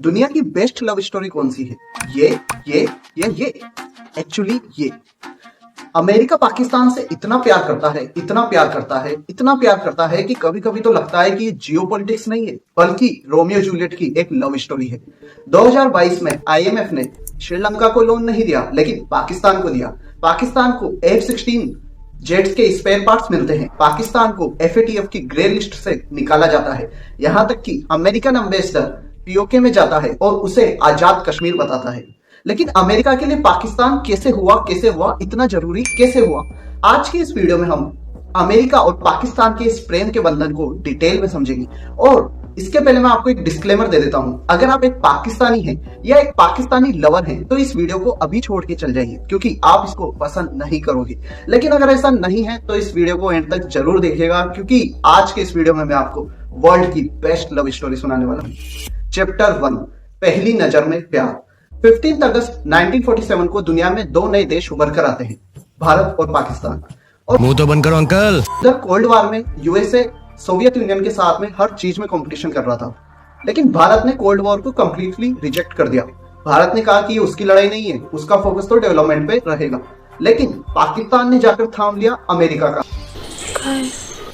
दुनिया की best love story कौन सी है? ये या ये? एक्चुअली ये। अमेरिका पाकिस्तान से इतना प्यार करता है, इतना प्यार करता है, इतना प्यार करता है कि कभी कभी तो लगता है कि ये जियोपॉलिटिक्स नहीं है बल्कि रोमियो जूलियट की एक लव स्टोरी है। 2022 में आईएमएफ ने श्रीलंका को लोन नहीं दिया लेकिन पाकिस्तान को दिया। पाकिस्तान को F-16 जेट्स के स्पेयर पार्ट्स मिलते हैं। पाकिस्तान को FATF की ग्रे लिस्ट से निकाला जाता है। यहां तक कि अमेरिकन एम्बेसडर पीओके में जाता है और उसे आजाद कश्मीर बताता है। लेकिन अमेरिका के लिए पाकिस्तान कैसे हुआ, इतना जरूरी कैसे हुआ? आज की इस वीडियो में हम अमेरिका और पाकिस्तान के इस प्रेम के बंधन को डिटेल में समझेंगे। और इसके पहले मैं आपको एक डिस्क्लेमर दे देता हूं, अगर आप एक पाकिस्तानी हैं या एक पाकिस्तानी लवर हैं तो इस वीडियो को अभी छोड़ के चल जाइए क्योंकि आप इसको पसंद नहीं करोगे। लेकिन अगर ऐसा नहीं है तो इस वीडियो को एंड तक जरूर देखिएगा क्योंकि आज के इस वीडियो में मैं आपको वर्ल्ड की बेस्ट लव स्टोरी सुनाने वाला हूं। चैप्टर 1, पहली नजर में प्यार। 15 अगस्त 1947 को दुनिया में दो नए देश उभर कर आते हैं, भारत और पाकिस्तान। और मुंह तो बंद करो अंकल। इधर कोल्ड वार में यूएसए सोवियत यूनियन के साथ में हर चीज में कंपटीशन कर रहा था, लेकिन भारत ने कोल्ड वॉर को कंप्लीटली रिजेक्ट कर दिया। भारत ने कहा कि ये उसकी लड़ाई नहीं है, उसका फोकस तो डेवलपमेंट पे रहेगा। लेकिन पाकिस्तान ने जाकर थाम लिया अमेरिका का।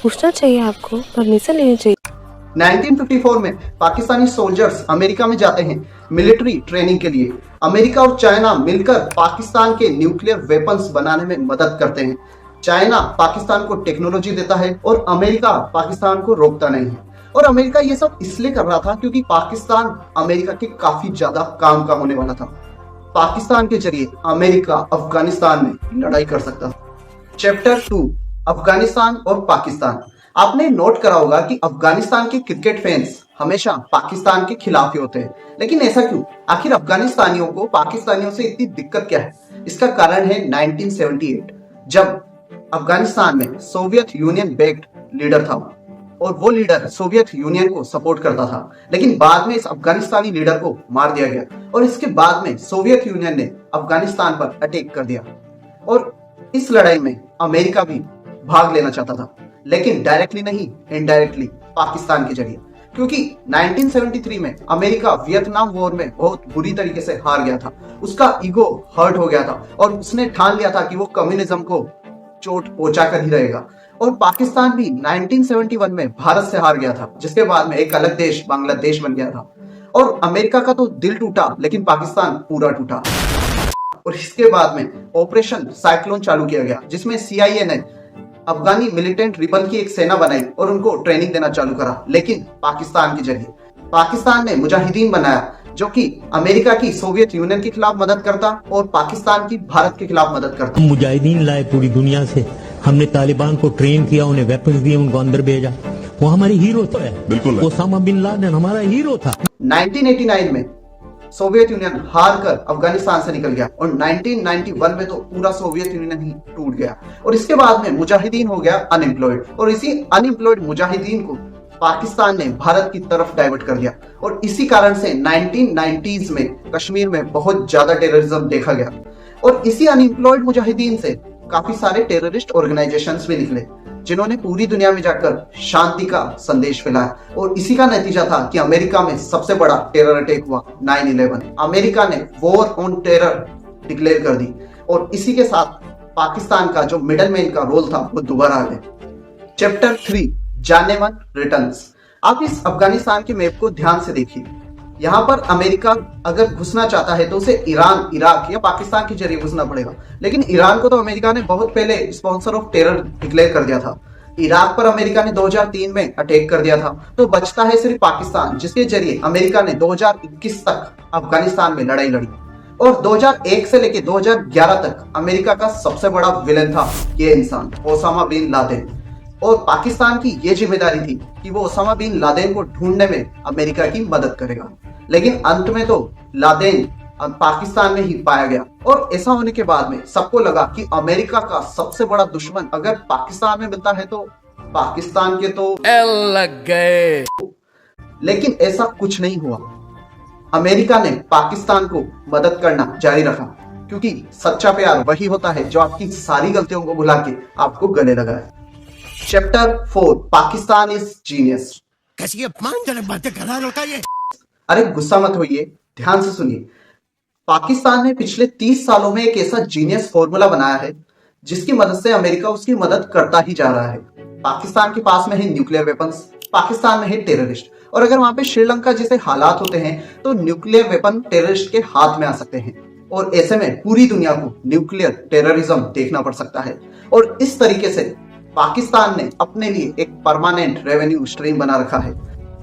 पूछना चाहिए आपको, परमिशन लेनी चाहिए। 1954 में पाकिस्तानी सोल्जर्स अमेरिका में जाते हैं मिलिट्री ट्रेनिंग के लिए। अमेरिका और चाइना मिलकर पाकिस्तान के न्यूक्लियर वेपन्स बनाने में मदद करते हैं। चाइना पाकिस्तान को टेक्नोलॉजी देता है और अमेरिका पाकिस्तान को रोकता नहीं है। और अमेरिका ये सब इसलिए कर रहा था क्योंकि पाकिस्तान अमेरिका के काफी ज्यादा काम का होने वाला था। पाकिस्तान के जरिए अमेरिका अफगानिस्तान में लड़ाई कर सकता था। चैप्टर 2, अफगानिस्तान और पाकिस्तान। आपने नोट करा होगा कि अफगानिस्तान के क्रिकेट फैंस हमेशा पाकिस्तान के खिलाफ ही होते हैं, लेकिन ऐसा क्यों? आखिर अफगानिस्तानियों को पाकिस्तानियों से इतनी दिक्कत क्या है? इसका कारण है 1978, जब अफगानिस्तान में सोवियत यूनियन बैक्ड लीडर था और वो लीडर सोवियत यूनियन को सपोर्ट करता था। लेकिन बाद में इस अफगानिस्तानी लीडर को मार दिया गया और इसके बाद में सोवियत यूनियन ने अफगानिस्तान पर अटैक कर दिया। और इस लड़ाई में अमेरिका भी भाग लेना चाहता था, लेकिन डायरेक्टली नहीं, इनडायरेक्टली पाकिस्तान के जरिए। क्योंकि 1973 में अमेरिका वियतनाम वॉर में बहुत बुरी तरीके से हार गया था। उसका ईगो हर्ट हो गया था और उसने ठान लिया था कि वो कम्युनिज्म को चोट पहुंचा कर ही रहेगा। और पाकिस्तान भी 1971 में भारत से हार गया था, जिसके बाद में एक अलग देश बांग्लादेश बन गया था। और अमेरिका का तो दिल टूटा लेकिन पाकिस्तान पूरा टूटा। और इसके बाद में ऑपरेशन साइक्लोन चालू किया गया, जिसमें CIA ने अफगानी मिलिटेंट रिबल की एक सेना बनाई और उनको ट्रेनिंग देना चालू करा, लेकिन पाकिस्तान के जरिए। पाकिस्तान ने मुजाहिदीन बनाया जो कि अमेरिका की सोवियत यूनियन के खिलाफ मदद करता और पाकिस्तान की भारत के खिलाफ मदद करता। मुजाहिदीन लाए पूरी दुनिया से, हमने तालिबान को ट्रेन किया, उन्हें वेपन्स दिए, उनको अंदर भेजा। वो हमारे हीरो तो है, बिल्कुल। ओसामा बिन लादेन हमारा हीरो था। 1989 में सोवियत यूनियन हार कर अफगानिस्तान से निकल गया और 1991 में तो पूरा सोवियत यूनियन ही टूट गया। और इसके बाद में मुजाहिदीन हो गया अनएम्प्लॉयड और इसी अनएम्प्लॉयड मुजाहिदीन को पाकिस्तान ने भारत की तरफ डाइवर्ट कर दिया। और इसी कारण से 1990s में कश्मीर में बहुत ज्यादा टेररिज्म देखा गया। और इसी अनएम्प्लॉयड मुजाहिदीन से काफी सारे टेररिस्ट ऑर्गेनाइजेशंस भी निकले जिन्होंने पूरी दुनिया में जाकर शांति का संदेश फैलाया। और इसी का नतीजा था कि अमेरिका में सबसे बड़ा टेरर अटैक हुआ 9/11। अमेरिका ने वॉर ऑन टेरर डिक्लेयर कर दी और इसी के साथ पाकिस्तान का जो मिडल मैन का रोल था वो दोबारा आ गया। Chapter 3, Jaaneman returns. आप इस अफगानिस्तान के मैप को ध्यान से देखिए। यहाँ पर अमेरिका अगर घुसना चाहता है तो उसे ईरान, इराक या पाकिस्तान के जरिए घुसना पड़ेगा। लेकिन ईरान को तो अमेरिका ने बहुत पहले स्पॉन्सर ऑफ टेरर डिक्लेयर कर दिया था। इराक पर अमेरिका ने 2003 में अटैक कर दिया था। तो बचता है सिर्फ पाकिस्तान, जिसके जरिए अमेरिका ने 2021 तक अफगानिस्तान में लड़ाई लड़ी। और 2001 से लेकर 2011 तक अमेरिका का सबसे बड़ा विलेन था ये इंसान, ओसामा बिन लादेन। और पाकिस्तान की ये जिम्मेदारी थी कि वो ओसामा बिन लादेन को ढूंढने में अमेरिका की मदद करेगा। लेकिन अंत में तो लादेन पाकिस्तान में ही पाया गया। और ऐसा होने के बाद में सबको लगा कि अमेरिका का सबसे बड़ा दुश्मन अगर पाकिस्तान में मिलता है तो पाकिस्तान के तो लग गए। लेकिन ऐसा कुछ नहीं हुआ। अमेरिका ने पाकिस्तान को मदद करना जारी रखा क्योंकि सच्चा प्यार वही होता है जो आपकी सारी गलतियों को भुला के आपको गले लगाए। Chapter 4, Pakistan is genius. कैसी अपमानजनक बातें कर रहा है ये। अरे गुस्सा मत होइए, ध्यान से सुनिए। पाकिस्तान ने पिछले 30 सालों में एक ऐसा जीनियस फॉर्मूला बनाया है जिसकी मदद से अमेरिका उसकी मदद करता ही जा रहा है। पाकिस्तान के पास में है न्यूक्लियर वेपन्स, पाकिस्तान में है टेररिस्ट, और अगर वहां पे श्रीलंका जैसे हालात होते हैं तो न्यूक्लियर वेपन टेररिस्ट के हाथ में आ सकते हैं, और ऐसे में पूरी दुनिया को न्यूक्लियर टेररिज्म देखना पड़ सकता है। और इस तरीके से पाकिस्तान ने अपने लिए एक परमानेंट रेवेन्यू स्ट्रीम बना रखा है।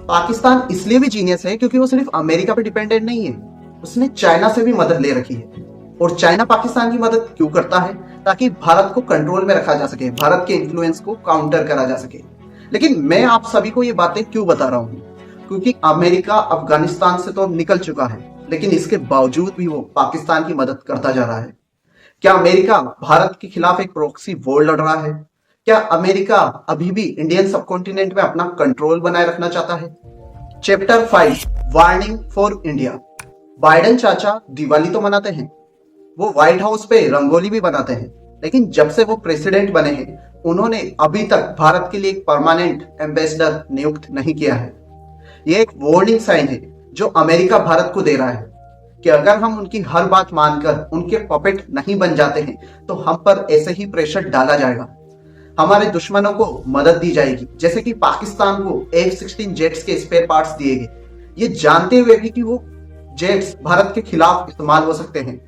पाकिस्तान इसलिए भी जीनियस है क्योंकि वो सिर्फ अमेरिका पे डिपेंडेंट नहीं है, उसने चाइना से भी मदद ले रखी है। और चाइना पाकिस्तान की मदद क्यों करता है? ताकि भारत को कंट्रोल में रखा जा सके, भारत के इन्फ्लुएंस को काउंटर करा जा सके। लेकिन मैं आप सभी को ये बातें क्यों बता रहा हूँ? क्योंकि अमेरिका अफगानिस्तान से तो निकल चुका है, लेकिन इसके बावजूद भी वो पाकिस्तान की मदद करता जा रहा है। क्या अमेरिका भारत के खिलाफ एक प्रॉक्सी वॉर लड़ रहा है? क्या अमेरिका अभी भी इंडियन सबकॉन्टिनेंट में अपना कंट्रोल बनाए रखना चाहता है? Chapter 5 warning for India. Biden चाचा दिवाली तो मनाते हैं, वो व्हाइट हाउस पे रंगोली भी बनाते हैं, लेकिन जब से वो प्रेसिडेंट बने हैं उन्होंने अभी तक भारत के लिए एक परमानेंट एम्बेसडर नियुक्त नहीं किया है। ये एक वार्निंग साइन है जो अमेरिका भारत को दे रहा है कि अगर हम उनकी हर बात मानकर उनके पपेट नहीं बन जाते हैं तो हम पर ऐसे ही प्रेशर डाला जाएगा, हमारे दुश्मनों को मदद दी जाएगी, जैसे कि पाकिस्तान को F-16 जेट्स के स्पेयर पार्ट्स दिए गए, ये जानते हुए भी कि वो जेट्स भारत के खिलाफ इस्तेमाल हो सकते हैं।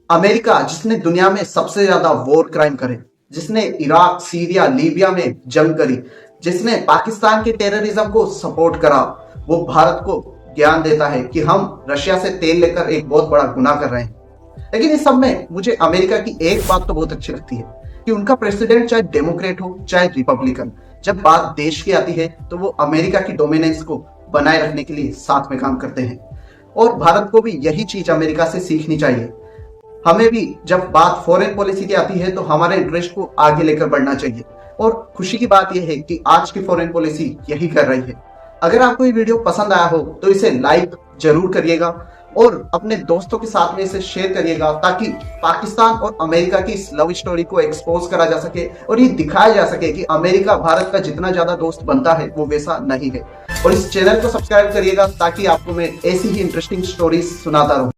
अमेरिका जिसने दुनिया में सबसे ज्यादा वॉर क्राइम करे, जिसने इराक, सीरिया, लीबिया में जंग करी, जिसने पाकिस्तान के टेररिज्म को सपोर्ट करा, वो भारत को ज्ञान देता है कि हम रशिया से तेल लेकर एक बहुत बड़ा गुनाह कर रहे हैं। लेकिन इस सब में मुझे अमेरिका की एक बात तो बहुत अच्छी लगती है कि उनका प्रेसिडेंट चाहे डेमोक्रेट हो चाहे रिपब्लिकन, जब बात देश की आती है तो वो अमेरिका की डोमिनेंस को बनाए रखने के लिए साथ में काम करते हैं। और भारत को भी यही चीज अमेरिका से सीखनी चाहिए। हमें भी जब बात फॉरेन पॉलिसी की आती है तो हमारे इंटरेस्ट को आगे लेकर बढ़ना चाहिए। और खुशी की बात यह है कि आज की फॉरेन पॉलिसी यही कर रही है। अगर आपको ये वीडियो पसंद आया हो तो इसे लाइक जरूर करिएगा और अपने दोस्तों के साथ में इसे शेयर करिएगा, ताकि पाकिस्तान और अमेरिका की इस लव स्टोरी को एक्सपोज करा जा सके और ये दिखाया जा सके कि अमेरिका भारत का जितना ज्यादा दोस्त बनता है वो वैसा नहीं है। और इस चैनल को सब्सक्राइब करिएगा ताकि आपको मैं ऐसी ही इंटरेस्टिंग स्टोरीज सुनाता रहूं।